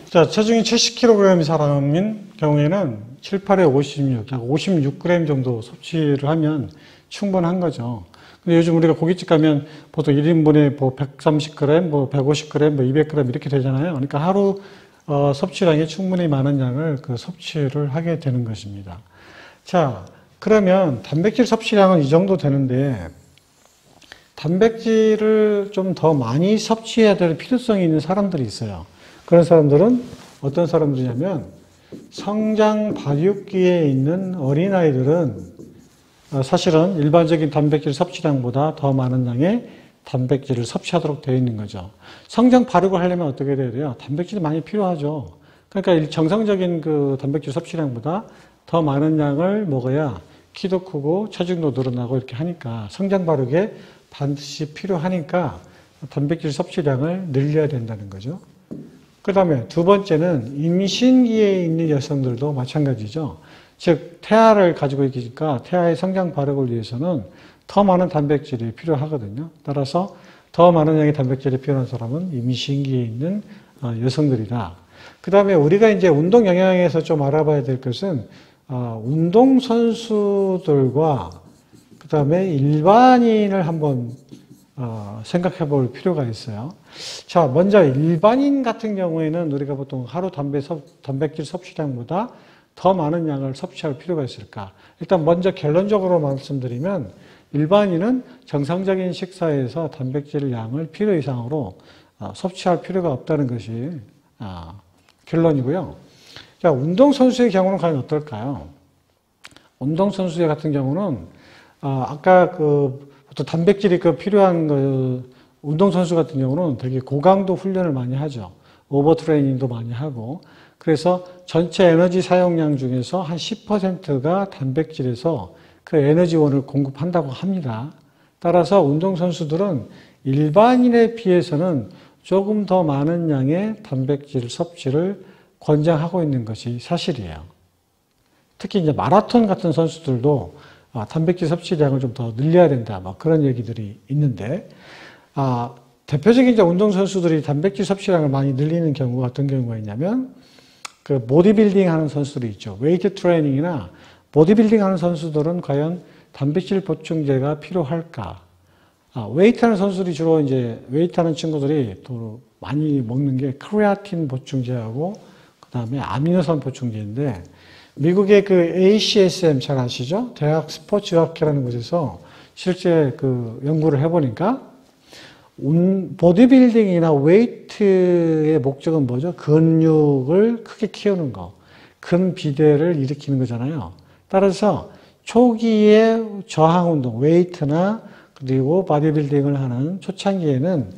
자, 체중이 70kg인 사람인 경우에는 7, 8에 56, 약 56g 정도 섭취를 하면 충분한 거죠. 근데 요즘 우리가 고깃집 가면 보통 1인분에 뭐 130g, 뭐 150g, 뭐 200g 이렇게 되잖아요. 그러니까 하루 섭취량이 충분히 많은 양을 섭취를 하게 되는 것입니다. 자, 그러면 단백질 섭취량은 이 정도 되는데 단백질을 좀 더 많이 섭취해야 될 필요성이 있는 사람들이 있어요. 그런 사람들은 어떤 사람들이냐면 성장 발육기에 있는 어린아이들은 사실은 일반적인 단백질 섭취량보다 더 많은 양의 단백질을 섭취하도록 되어 있는 거죠. 성장 발육을 하려면 어떻게 돼야 돼요? 단백질이 많이 필요하죠. 그러니까 정상적인 그 단백질 섭취량보다 더 많은 양을 먹어야 키도 크고 체중도 늘어나고 이렇게 하니까 성장 발육에 반드시 필요하니까 단백질 섭취량을 늘려야 된다는 거죠. 그 다음에 두 번째는 임신기에 있는 여성들도 마찬가지죠. 즉 태아를 가지고 있으니까 태아의 성장 발육을 위해서는 더 많은 단백질이 필요하거든요. 따라서 더 많은 양의 단백질이 필요한 사람은 임신기에 있는 여성들이다. 그 다음에 우리가 이제 운동 영양에서 좀 알아봐야 될 것은 운동선수들과 그 다음에 일반인을 한번 생각해 볼 필요가 있어요. 자, 먼저 일반인 같은 경우에는 우리가 보통 하루 단백질 섭취량보다 더 많은 양을 섭취할 필요가 있을까? 일단 먼저 결론적으로 말씀드리면 일반인은 정상적인 식사에서 단백질 양을 필요 이상으로 섭취할 필요가 없다는 것이 결론이고요. 자, 운동선수의 경우는 과연 어떨까요? 운동선수 같은 경우는 아까 보통 단백질이 필요한 운동선수 같은 경우는 되게 고강도 훈련을 많이 하죠. 오버트레이닝도 많이 하고. 그래서 전체 에너지 사용량 중에서 한 10%가 단백질에서 그 에너지원을 공급한다고 합니다. 따라서 운동선수들은 일반인에 비해서는 조금 더 많은 양의 단백질 섭취를 권장하고 있는 것이 사실이에요. 특히 이제 마라톤 같은 선수들도 단백질 섭취량을 좀 더 늘려야 된다, 그런 얘기들이 있는데, 대표적인 이제 운동선수들이 단백질 섭취량을 많이 늘리는 경우가 어떤 경우가 있냐면, 보디빌딩 하는 선수들이 있죠. 웨이트 트레이닝이나 보디빌딩 하는 선수들은 과연 단백질 보충제가 필요할까? 웨이트 하는 선수들이 주로 이제 웨이트 하는 친구들이 또 많이 먹는 게 크레아틴 보충제하고 그 다음에 아미노산 보충제인데, 미국의 ACSM 잘 아시죠? 대학 스포츠학회라는 곳에서 실제 연구를 해보니까 보디빌딩이나 웨이트의 목적은 뭐죠? 근육을 크게 키우는 거, 근비대를 일으키는 거잖아요. 따라서 초기에 저항운동, 웨이트나 그리고 바디빌딩을 하는 초창기에는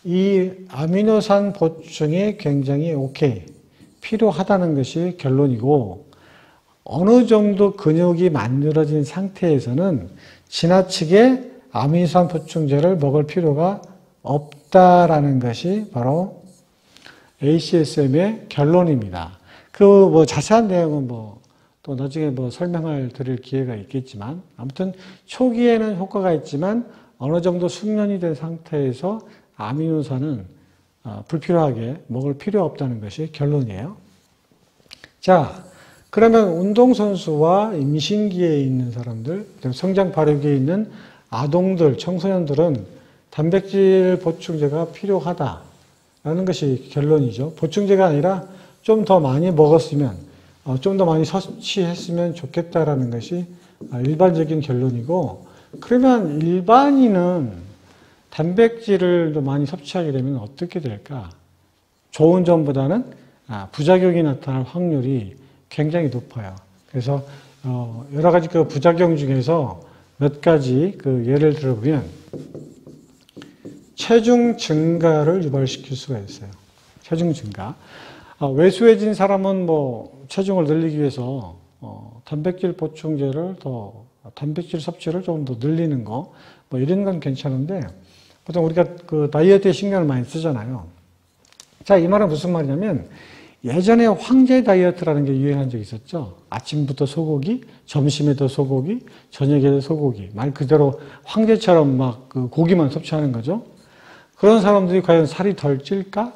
이 아미노산 보충이 굉장히 필요하다는 것이 결론이고, 어느 정도 근육이 만들어진 상태에서는 지나치게 아미노산 보충제를 먹을 필요가 없다라는 것이 바로 ACSM의 결론입니다. 자세한 내용은 또 나중에 설명을 드릴 기회가 있겠지만, 아무튼 초기에는 효과가 있지만 어느 정도 숙련이 된 상태에서 아미노산은 불필요하게 먹을 필요 없다는 것이 결론이에요. 자, 그러면 운동선수와 임신기에 있는 사람들, 성장 발육기에 있는 아동들, 청소년들은 단백질 보충제가 필요하다라는 것이 결론이죠. 보충제가 아니라 좀 더 많이 먹었으면, 좀 더 많이 섭취했으면 좋겠다라는 것이 일반적인 결론이고, 그러면 일반인은 단백질을 더 많이 섭취하게 되면 어떻게 될까? 좋은 점보다는 부작용이 나타날 확률이 굉장히 높아요. 그래서 여러 가지 부작용 중에서 몇 가지 예를 들어보면 체중 증가를 유발시킬 수가 있어요. 체중 증가. 왜소해진 사람은 체중을 늘리기 위해서 단백질 보충제를 단백질 섭취를 조금 더 늘리는 거, 이런 건 괜찮은데, 보통 우리가 다이어트에 신경을 많이 쓰잖아요. 자, 이 말은 무슨 말이냐면, 예전에 황제 다이어트라는 게 유행한 적이 있었죠. 아침부터 소고기, 점심에도 소고기, 저녁에도 소고기. 말 그대로 황제처럼 고기만 섭취하는 거죠. 그런 사람들이 과연 살이 덜 찔까?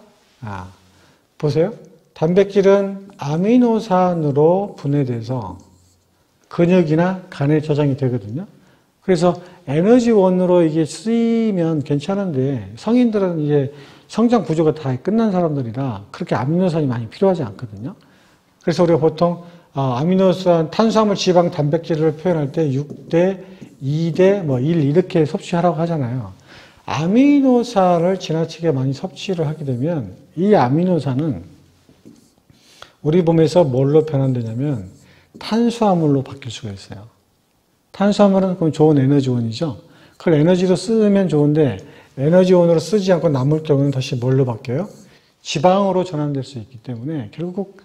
보세요. 단백질은 아미노산으로 분해돼서 근육이나 간에 저장이 되거든요. 그래서 에너지원으로 이게 쓰이면 괜찮은데 성인들은 이제 성장 구조가 다 끝난 사람들이라 그렇게 아미노산이 많이 필요하지 않거든요. 그래서 우리가 보통 아미노산, 탄수화물, 지방, 단백질을 표현할 때 6대, 2대, 1 이렇게 섭취하라고 하잖아요. 아미노산을 지나치게 많이 섭취를 하게 되면 이 아미노산은 우리 몸에서 뭘로 변환되냐면 탄수화물로 바뀔 수가 있어요. 탄수화물은 그럼 좋은 에너지원이죠. 그걸 에너지로 쓰면 좋은데 에너지원으로 쓰지 않고 남을 경우는 다시 뭘로 바뀌어요? 지방으로 전환될 수 있기 때문에 결국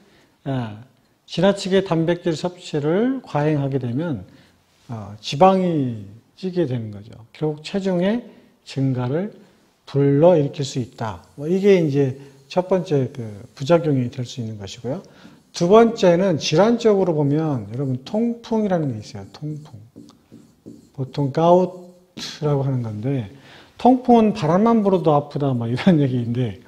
지나치게 단백질 섭취를 과잉하게 되면 지방이 찌게 되는 거죠. 결국 체중의 증가를 불러일으킬 수 있다. 이게 이제 첫 번째 부작용이 될 수 있는 것이고요. 두 번째는 질환적으로 보면 여러분 통풍이라는 게 있어요. 통풍. 보통 가우트라고 하는 건데 통풍은 바람만 불어도 아프다 이런 얘기인데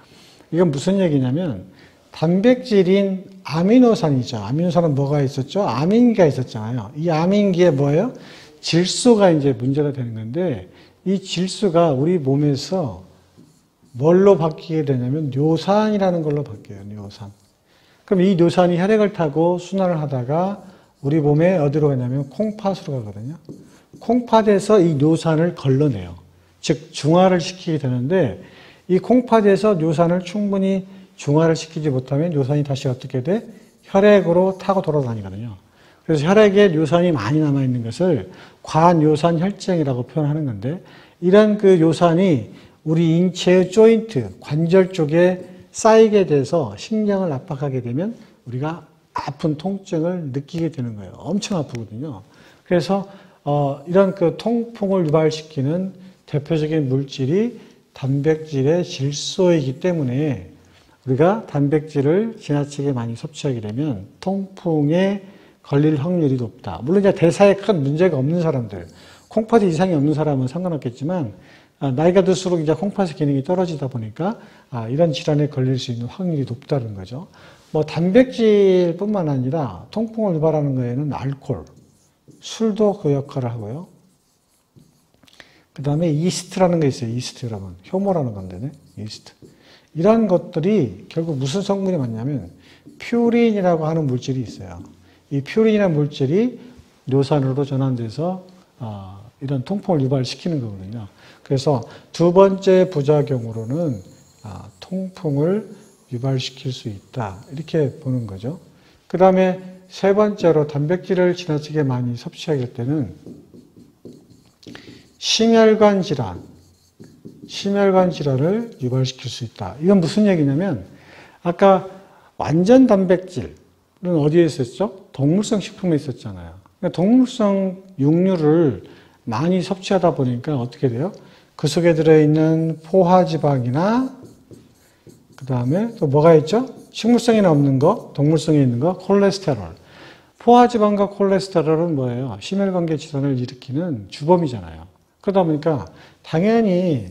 이건 무슨 얘기냐면 단백질인 아미노산이죠. 아미노산은 뭐가 있었죠? 아민기가 있었잖아요. 이 아민기에 뭐예요? 질소가 이제 문제가 되는 건데 이 질소가 우리 몸에서 뭘로 바뀌게 되냐면 뇨산이라는 걸로 바뀌어요. 뇨산. 그럼 이 뇨산이 혈액을 타고 순환을 하다가 우리 몸에 어디로 가냐면 콩팥으로 가거든요. 콩팥에서 이 뇨산을 걸러내요. 즉 중화를 시키게 되는데 이 콩팥에서 뇨산을 충분히 중화를 시키지 못하면 뇨산이 다시 어떻게 돼? 혈액으로 타고 돌아다니거든요. 그래서 혈액에 뇨산이 많이 남아있는 것을 과뇨산 혈증이라고 표현하는 건데 이런 그 요산이 우리 인체의 조인트, 관절 쪽에 쌓이게 돼서 신경을 압박하게 되면 우리가 아픈 통증을 느끼게 되는 거예요. 엄청 아프거든요. 그래서 이런 그 통풍을 유발시키는 대표적인 물질이 단백질의 질소이기 때문에 우리가 단백질을 지나치게 많이 섭취하게 되면 통풍에 걸릴 확률이 높다. 물론 이제 대사에 큰 문제가 없는 사람들, 콩팥에 이상이 없는 사람은 상관없겠지만 나이가 들수록 이제 콩팥의 기능이 떨어지다 보니까 이런 질환에 걸릴 수 있는 확률이 높다는 거죠. 단백질뿐만 아니라 통풍을 유발하는 거에는 알코올, 술도 그 역할을 하고요. 그 다음에 이스트라는 게 있어요. 이스트 여러분. 효모라는 건데, 이스트. 이런 것들이 결국 무슨 성분이 많냐면 퓨린이라고 하는 물질이 있어요. 이 퓨린이라는 물질이 뇨산으로 전환돼서 이런 통풍을 유발시키는 거거든요. 그래서 두 번째 부작용으로는 통풍을 유발시킬 수 있다. 이렇게 보는 거죠. 그 다음에 세 번째로 단백질을 지나치게 많이 섭취하게 될 때는 심혈관 질환을 유발시킬 수 있다. 이건 무슨 얘기냐면 아까 완전 단백질은 어디에 있었죠? 동물성 식품에 있었잖아요. 그러니까 동물성 육류를 많이 섭취하다 보니까 어떻게 돼요? 그 속에 들어있는 포화지방이나 그 다음에 또 뭐가 있죠? 식물성에는 없는 거, 동물성에 있는 거, 콜레스테롤. 포화지방과 콜레스테롤은 뭐예요? 심혈관계 질환을 일으키는 주범이잖아요. 그러다 보니까 당연히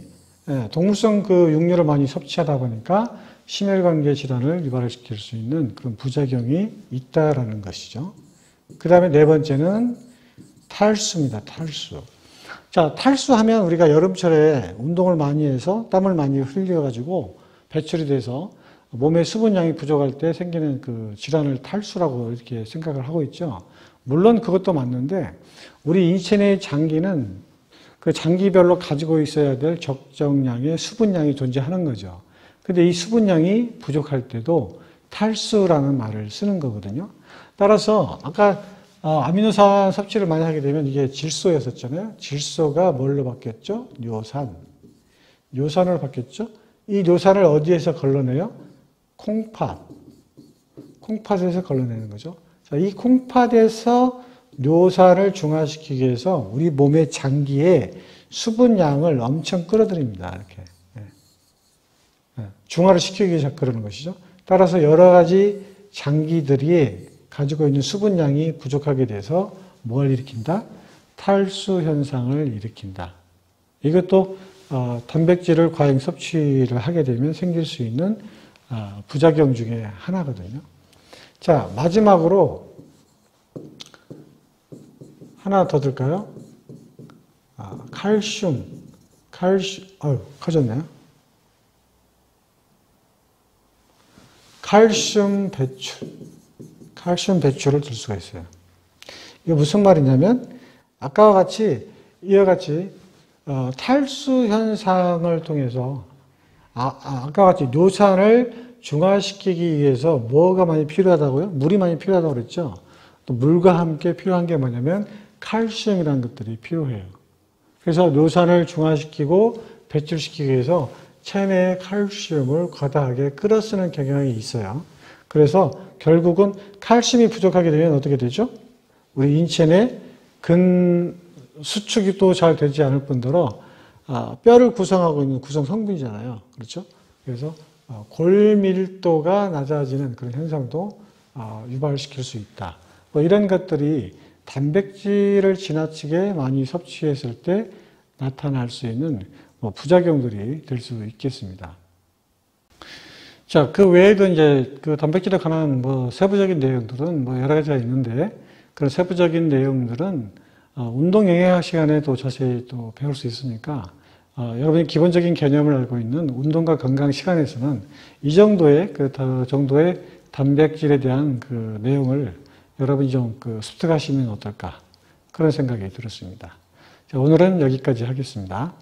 동물성 그 육류를 많이 섭취하다 보니까 심혈관계 질환을 유발시킬 수 있는 그런 부작용이 있다라는 것이죠. 그 다음에 네 번째는 탈수입니다. 탈수. 자, 탈수하면 우리가 여름철에 운동을 많이 해서 땀을 많이 흘려가지고 배출이 돼서 몸의 수분량이 부족할 때 생기는 그 질환을 탈수라고 이렇게 생각을 하고 있죠. 물론 그것도 맞는데 우리 인체 내 장기는 그 장기별로 가지고 있어야 될 적정량의 수분량이 존재하는 거죠. 근데 이 수분량이 부족할 때도 탈수라는 말을 쓰는 거거든요. 따라서 아까 아미노산 섭취를 많이 하게 되면 이게 질소였었잖아요. 질소가 뭘로 바뀌었죠? 뇨산. 뇨산으로 바뀌었죠? 이 뇨산을 어디에서 걸러내요? 콩팥에서 걸러내는 거죠. 자, 이 콩팥에서 뇨산을 중화시키기 위해서 우리 몸의 장기에 수분량을 엄청 끌어들입니다. 이렇게. 중화를 시키기 위해서 그러는 것이죠. 따라서 여러 가지 장기들이 가지고 있는 수분량이 부족하게 돼서 뭘 일으킨다? 탈수 현상을 일으킨다. 이것도 단백질을 과잉 섭취를 하게 되면 생길 수 있는 부작용 중에 하나거든요. 자, 마지막으로 하나 더 들까요? 칼슘, 커졌네요. 칼슘 배출을 들 수가 있어요. 이게 무슨 말이냐면, 아까와 같이, 이와 같이, 탈수 현상을 통해서, 아까와 같이 뇨산을 중화시키기 위해서 뭐가 많이 필요하다고요? 물이 많이 필요하다고 그랬죠? 또 물과 함께 필요한 게 뭐냐면, 칼슘이라는 것들이 필요해요. 그래서 뇨산을 중화시키고 배출시키기 위해서 체내에 칼슘을 과다하게 끌어쓰는 경향이 있어요. 그래서 결국은 칼슘이 부족하게 되면 어떻게 되죠? 우리 인체 내 수축이 또 잘 되지 않을 뿐더러 뼈를 구성하고 있는 구성 성분이잖아요. 그렇죠? 그래서 골밀도가 낮아지는 그런 현상도 유발시킬 수 있다. 뭐 이런 것들이 단백질을 지나치게 많이 섭취했을 때 나타날 수 있는 부작용들이 될 수 있겠습니다. 자, 그 외에도 이제 그 단백질에 관한 세부적인 내용들은 여러 가지가 있는데, 그런 세부적인 내용들은 운동 영양학 시간에 또 자세히 또 배울 수 있으니까, 여러분이 기본적인 개념을 알고 있는 운동과 건강 시간에서는 이 정도의 정도의 단백질에 대한 그 내용을 여러분이 좀 습득하시면 어떨까, 그런 생각이 들었습니다. 자, 오늘은 여기까지 하겠습니다.